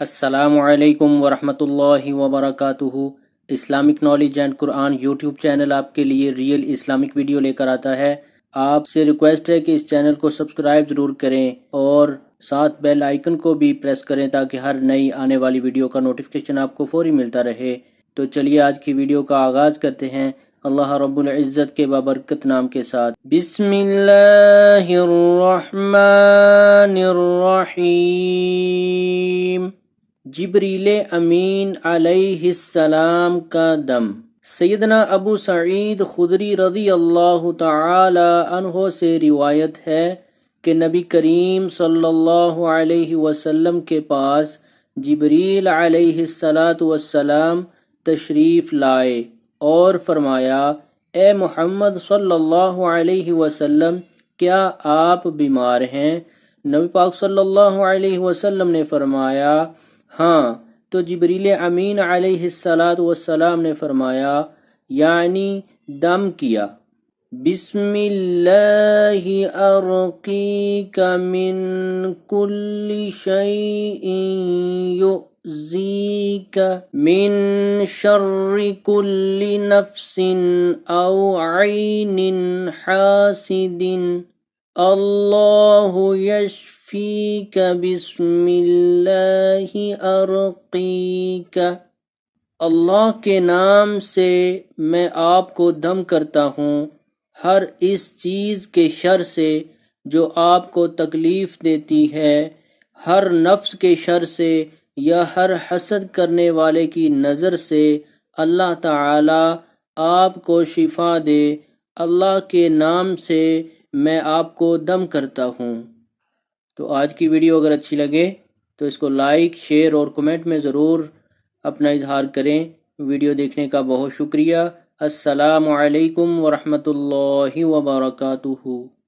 السلام علیکم ورحمۃ اللہ وبرکاتہ۔ Islamic knowledge and Quran YouTube channel آپ کے لیے ریئل اسلامک ویڈیو لے کر آتا ہے۔ آپ سے ریکویسٹ ہے کہ اس چینل کو سبسکرائب ضرور کریں اور ساتھ بیل آئیکن کو بھی پریس کریں تاکہ ہر نئی آنے والی ویڈیو کا نوٹیفیکیشن آپ کو فوری ملتا رہے۔ تو چلیے آج کی ویڈیو کا آغاز کرتے ہیں اللہ رب العزت کے بابرکت نام کے ساتھ۔ بسم اللہ الرحمن الرحیم۔ جبریل امین علیہ السلام کا دم۔ سیدنا ابو سعید خدری رضی اللہ تعالی عنہ سے روایت ہے کہ نبی کریم صلی اللہ علیہ وسلم کے پاس جبریل علیہ السلام تشریف لائے اور فرمایا، اے محمد صلی اللہ علیہ وسلم، کیا آپ بیمار ہیں؟ نبی پاک صلی اللہ علیہ وسلم نے فرمایا، ہاں۔ تو جبریل امین علیہ السلام نے فرمایا، یعنی دم کیا، بسم اللہ ارقیک من کل شیء یؤذیک من شر کل نفس او عین حاسد اللہ یشفیک بسم اللہ ارقیک۔ اللہ کے نام سے میں آپ کو دم کرتا ہوں ہر اس چیز کے شر سے جو آپ کو تکلیف دیتی ہے، ہر نفس کے شر سے یا ہر حسد کرنے والے کی نظر سے اللہ تعالی آپ کو شفا دے۔ اللہ کے نام سے میں آپ کو دم کرتا ہوں۔ تو آج کی ویڈیو اگر اچھی لگے تو اس کو لائک، شیئر اور کمنٹ میں ضرور اپنا اظہار کریں۔ ویڈیو دیکھنے کا بہت شکریہ۔ السلام علیکم ورحمۃ اللہ وبرکاتہ۔